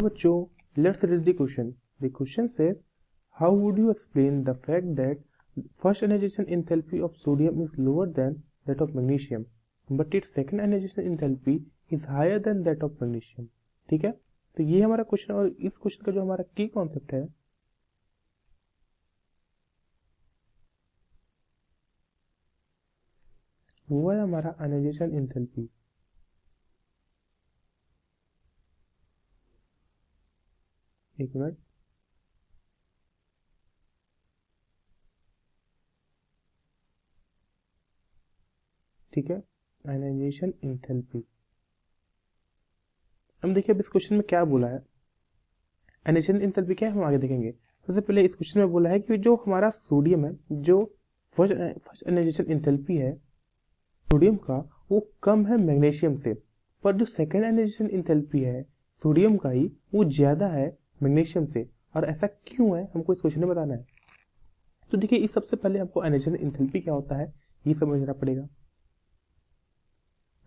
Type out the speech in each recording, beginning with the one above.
बच्चों, let's read the question. The question says, how would you explain the fact that first ionization enthalpy of sodium is lower than that of magnesium, but its second ionization enthalpy is higher than that of magnesium? ठीक है, तो ये हमारा question, और इस question का जो हमारा की कॉन्सेप्ट है वो है हमारा आयनाइजेशन एंथैल्पी। एक मिनट, ठीक है, आयनाइजेशन एंथैल्पी। हम देखिए अब इस क्वेश्चन में क्या बोला है, आयनाइजेशन एंथैल्पी क्या है हम आगे देखेंगे। सबसे पहले इस क्वेश्चन में बोला है कि जो हमारा सोडियम है, जो फर्स्ट आयनाइजेशन एंथैल्पी है सोडियम का वो कम है मैग्नीशियम से, पर जो सेकेंड आयनाइजेशन एंथैल्पी है सोडियम का ही वो ज्यादा है मैग्नीशियम से। और ऐसा क्यों है हमको इस क्वेश्चन में बताना है। तो देखिए इस सबसे पहले हमको आयनाइजेशन एंथैल्पी क्या होता है ये समझना पड़ेगा।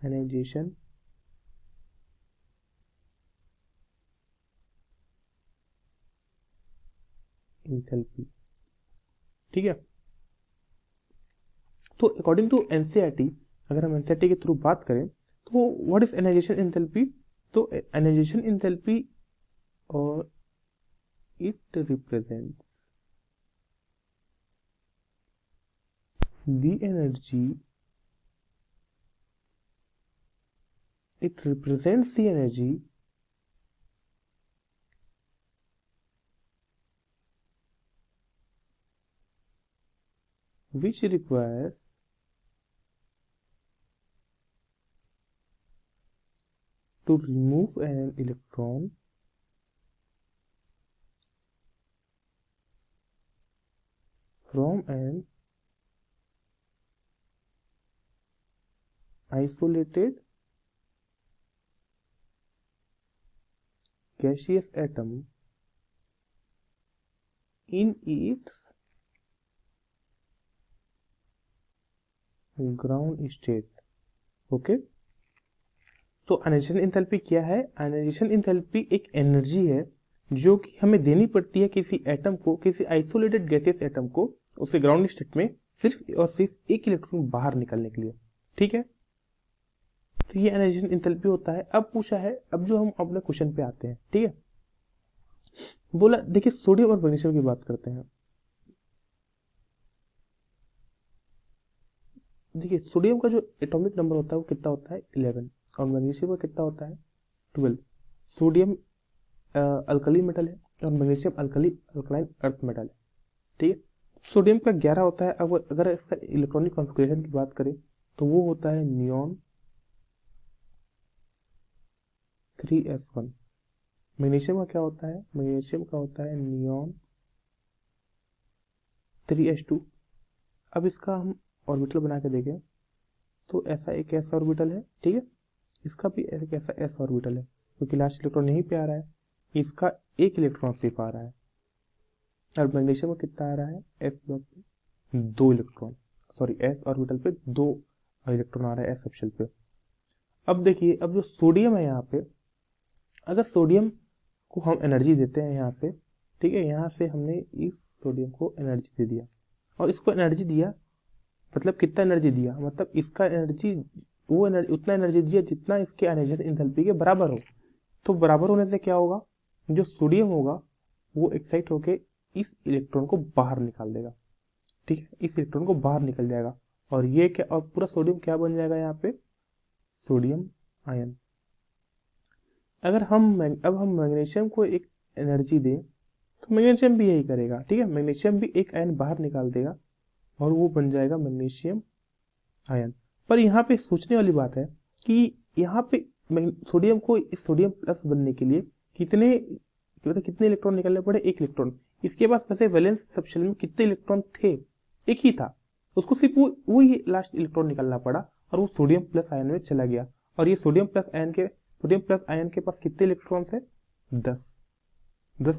आयनाइजेशन एंथैल्पी, ठीक है। तो अकॉर्डिंग टू एनसीईआरटी, अगर हम एनसीईआरटी के थ्रू बात करें तो व्हाट इज आयनाइजेशन एंथैल्पी। तो आयनाइजेशन एंथैल्पी और it represent the energy, it represents the energy which requires to remove an electron from an isolated gaseous atom in its ground state। Okay, तो ionization enthalpy क्या है। Ionization enthalpy एक energy है जो कि हमें देनी पड़ती है किसी एटम को, किसी आइसोलेटेड गैसियस एटम को उसके ग्राउंड स्टेट में सिर्फ और सिर्फ एक इलेक्ट्रॉन बाहर निकलने के लिए, ठीक है। तो ये आयनाइजेशन एंथैल्पी होता है। अब पूछा है, अब जो हम अपने क्वेश्चन पे आते हैं, ठीक है। बोला देखिए सोडियम और मैग्नीशियम की बात करते हैं। देखिए सोडियम का जो एटॉमिक नंबर होता है वो कितना होता है 11, और मैग्नीशियम का कितना होता है 12। सोडियम अल्कली मेटल है और मैग्नीशियम अल्कलाइन अर्थ मेटल है, ठीक है। सोडियम का 11 होता है। अब अगर इसका इलेक्ट्रॉनिक कॉन्फ़िगरेशन की बात करें तो वो होता है नियॉन 3s1। मैग्नीशियम का क्या होता है, मैग्नीशियम का होता है नियॉन 3s2। अब इसका हम ऑर्बिटल बना के देखें तो ऐसा एक एस ऑर्बिटल है, ठीक है। इसका भी एक ऐसा एस ऑर्बिटल है क्योंकि लास्ट इलेक्ट्रॉन यहीं पे आ रहा है, इसका एक इलेक्ट्रॉन सिर्फ आ रहा है। और मैग्नीशियम में कितना आ रहा है एस ब्लॉक पे 2 इलेक्ट्रॉन, सॉरी एस ऑर्बिटल पे 2 इलेक्ट्रॉन आ रहा है एस सबशेल पे। अब देखिए अब जो सोडियम है यहाँ पे, अगर सोडियम को हम एनर्जी देते हैं यहाँ से, ठीक है, यहाँ से हमने इस सोडियम को एनर्जी दे दिया, और इसको एनर्जी दिया मतलब कितना एनर्जी दिया, मतलब इसका एनर्जी वो एनर्जी उतना एनर्जी दिया जितना इसके आयनाइजेशन एंथैल्पी के बराबर हो। तो बराबर होने से क्या होगा, जो सोडियम होगा वो एक्साइट होके इस इलेक्ट्रॉन को बाहर निकाल देगा, ठीक है, इस इलेक्ट्रॉन को बाहर निकल जाएगा, और ये क्या, और पूरा सोडियम क्या बन जाएगा यहाँ पे सोडियम आयन। अगर हम अब हम मैग्नीशियम को एक एनर्जी दें तो मैग्नीशियम भी यही करेगा, ठीक है, मैग्नीशियम भी एक आयन बाहर निकाल देगा और वो बन जाएगा मैग्नीशियम आयन। पर यहाँ पे सोचने वाली बात है कि यहाँ पे सोडियम को इस सोडियम प्लस बनने के लिए कितने मतलब कितने इलेक्ट्रॉन निकलने पड़े, एक इलेक्ट्रॉन। इसके पास वैसे वैलेंस सबशेल में कितने इलेक्ट्रॉन थे, एक ही था, उसको सिर्फ वो ही लास्ट इलेक्ट्रॉन निकलना पड़ा और वो सोडियम प्लस आयन में चला गया। और ये सोडियम प्लस आयन के पास कितने इलेक्ट्रॉन है 10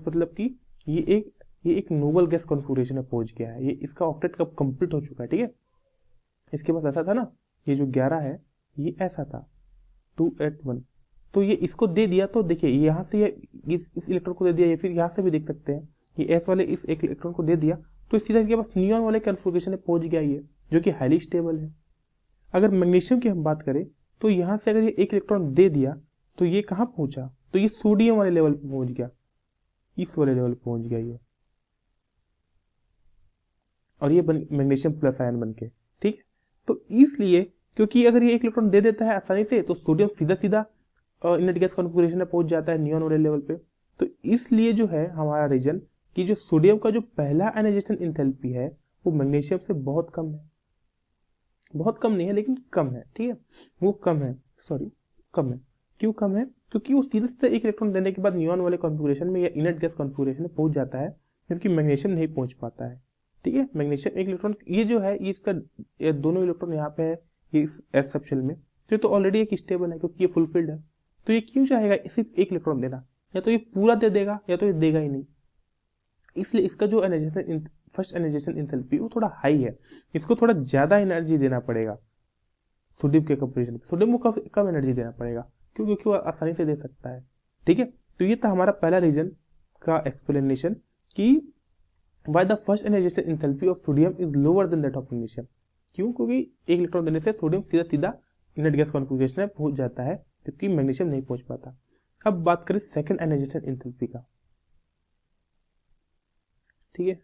मतलब कि ये एक नोबल गैस कॉन्फिगरेशन में पहुंच गया है, ये इसका ऑक्टेट कब कंप्लीट हो चुका है, ठीक है। इसके पास ऐसा था ना, ये जो 11 है ये ऐसा था 281, तो ये इसको दे दिया, तो देखिए यहाँ से ये इस इलेक्ट्रॉन को दे दिया, या फिर यहाँ से भी देख सकते हैं ये एस वाले इस एक इलेक्ट्रॉन को दे दिया, तो सीधा इनके पास नियॉन वाले कॉन्फ़िगरेशन में पहुंच गया ये, जो कि हाईली स्टेबल है। अगर मैग्नीशियम की हम बात करें तो यहाँ से अगर ये एक इलेक्ट्रॉन दे दिया तो ये कहाँ पहुंचा, तो ये सोडियम वाले लेवल पे पहुंच गया, इस वाले लेवल पे पहुंच गया ये, और ये मैग्नीशियम प्लस आयन बन के, ठीक है। तो इसलिए क्योंकि अगर ये एक इलेक्ट्रॉन दे देता है आसानी से, तो सोडियम सीधा सीधा इनर्ट गैस कॉन्फ़िगरेशन में पहुंच जाता है नियॉन वाले लेवल पे। तो इसलिए जो है हमारा रीजन कि जो सोडियम का जो पहला आयनाइजेशन एंथैल्पी है वो मैग्नीशियम से बहुत कम है, बहुत कम नहीं है लेकिन कम है, ठीक है, वो कम है, सॉरी कम है। क्यों कम है, क्योंकि वो सीधे सीधे एक इलेक्ट्रॉन देने के बाद नियॉन वाले कॉन्फ़िगरेशन में या इनर्ट गैस कॉन्फ़िगरेशन में पहुंच जाता है, जबकि मैग्नीशियम नहीं पहुंच पाता है, ठीक है। मैग्नीशियम एक इलेक्ट्रॉन ये जो है ये इसका ये दोनों इलेक्ट्रॉन यहाँ पे है, ये इस एस सब शेल में, तो ऑलरेडी एक स्टेबल है क्योंकि ये फुलफिल्ड है। तो ये क्यों चाहेगा सिर्फ एक इलेक्ट्रॉन देना, या तो ये पूरा दे देगा या तो ये देगा ही नहीं। इसलिए इसका जो एनर्जाइजेशन फर्स्ट एनर्जाइजेशन एंथैल्पी वो थोड़ा हाई है, इसको थोड़ा ज्यादा एनर्जी देना पड़ेगा सोडियम के कंपेरिजन में। सोडियम को कम एनर्जी देना पड़ेगा, क्यों, क्योंकि वो आसानी से दे सकता है, ठीक है। तो ये था हमारा पहला रीजन का एक्सप्लेनेशन कि why the first energization enthalpy of sodium is lower than that of magnesium. क्यों, क्योंकि एक इलेक्ट्रॉन देने से सोडियम सीधा सीधा इनर्ट गैस कॉन्फ़िगरेशन में पहुंच जाता है, जबकि मैग्नीशियम नहीं पहुंच पाता। अब बात करें सेकंड एनर्जाइजेशन एंथैल्पी का, ठीक है।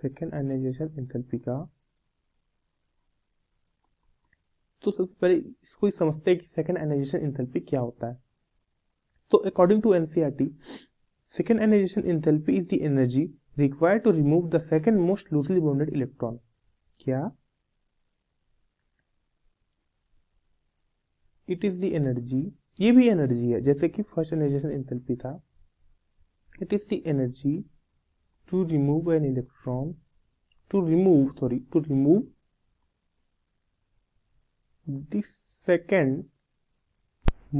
सेकंड आयनाइजेशन एंथैल्पी का, तो सबसे पहले इसको ही समझते हैं कि सेकंड आयनाइजेशन एंथैल्पी क्या होता है। तो according to NCERT, second ionization enthalpy is the energy required to remove the second most loosely bonded electron. क्या, इट इज द एनर्जी, ये भी एनर्जी है जैसे कि फर्स्ट आयनाइजेशन एंथैल्पी था। It is the energy to remove an electron, to remove the second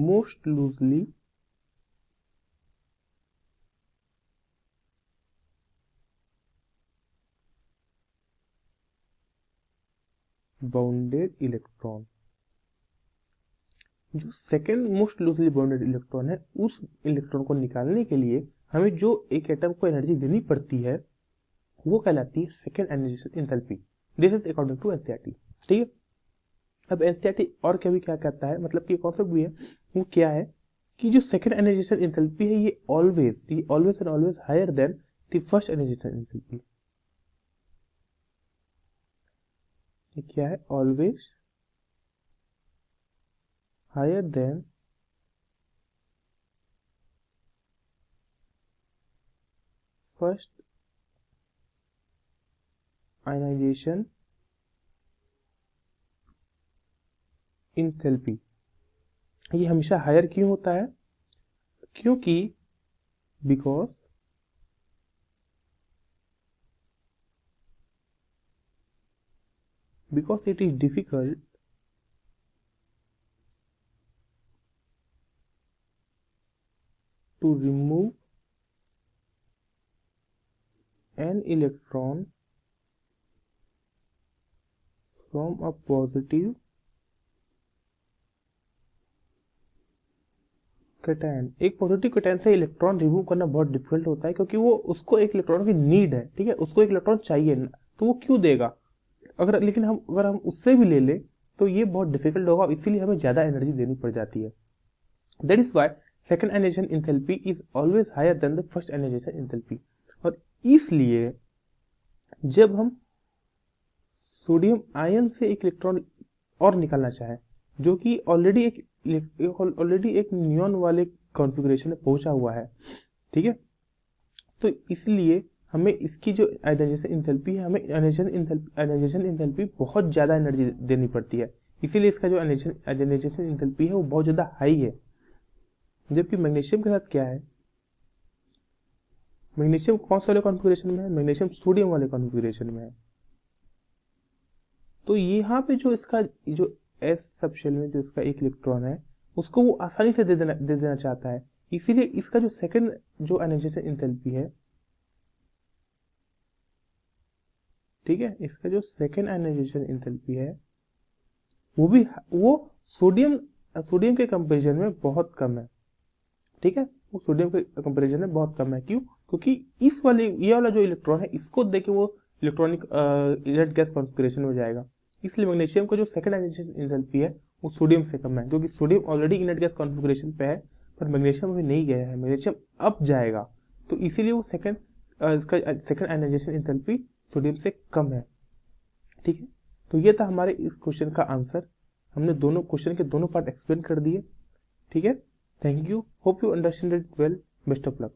most loosely bounded electron. जो second most loosely bounded electron है, उस इलेक्ट्रॉन को निकालने के लिए हमें जो एक एटम को एनर्जी देनी पड़ती है वो कहलाती है second ionisation enthalpy. This is according to NCERT, ठीक है। अब एनसीईआरटी और क्या कहता है, मतलब कि कॉन्सेप्ट भी है, वो क्या है कि जो सेकेंड आयनाइजेशन एंथैल्पी है ये always and always higher than the first ionization enthalpy. ये क्या है, always higher than first ionization enthalpy. ये हमेशा हायर क्यों होता है, क्योंकि because it is difficult to remove an electron from a positive cation. एक पॉजिटिव कैटायन से इलेक्ट्रॉन रिमूव करना बहुत डिफिकल्ट होता है, क्योंकि वो उसको एक इलेक्ट्रॉन की नीड है, ठीक है, उसको एक इलेक्ट्रॉन चाहिए, तो वो क्यों देगा अगर, लेकिन अगर हम उससे भी ले ले तो ये बहुत डिफिकल्ट होगा, इसीलिए हमें ज्यादा एनर्जी देनी पड़ जाती है। That is why second ionisation enthalpy is always higher than the first ionization enthalpy. और इसलिए जब हम सोडियम आयन से एक इलेक्ट्रॉन और निकालना चाहें जो कि ऑलरेडी एक नियॉन वाले कॉन्फ़िगरेशन में पहुंचा हुआ है, ठीक है, तो इसलिए हमें इसकी जो आयनाइजेशन एंथैल्पी है, हमें आयनाइजेशन एंथैल्पी बहुत ज़्यादा एनर्जी देनी पड़ती है, इसीलिए इसका जो आयनाइजेशन एंथैल्पी है वो बहुत ज़्यादा हाई है। जबकि मैग्नीशियम के साथ क्या है, मैग्नीशियम कौन से वाले कॉन्फ़िगरेशन में है, मैग्नीशियम सोडियम वाले कॉन्फ़िगरेशन में है। तो यहाँ पे जो इसका जो एस सब शेल में जो इसका एक इलेक्ट्रॉन है उसको वो आसानी से दे देना चाहता है, इसीलिए इसका जो सेकंड जो आयनाइजेशन एंथैल्पी है, ठीक है, इसका जो सेकंड आयनाइजेशन एंथैल्पी है वो सोडियम के कंपेरिजन में बहुत कम है, ठीक है। वो सोडियम के कंपेरिजन में बहुत कम है। क्यों? क्योंकि ये वाला जो इलेक्ट्रॉन है इसको देके वो इलेक्ट्रॉनिक इनर्ट गैस कॉन्फिगरेशन में जाएगा। इसलिए मैग्नीशियम का जो सेकंड आयोनाइजेशन एंथैल्पी है वो सोडियम से कम है, क्योंकि sodium already inert gas configuration पे है, पर मैग्नीशियम अभी नहीं गया है, मैग्नीशियम अब जाएगा। तो इसीलिए वो इसका सेकंड आयोनाइजेशन एंथैल्पी सोडियम से कम है, ठीक है। तो ये था हमारे इस क्वेश्चन का आंसर। हमने दोनों क्वेश्चन के दोनों पार्ट एक्सप्लेन कर दिए, ठीक है। Thank you, hope you understand it well, best of luck.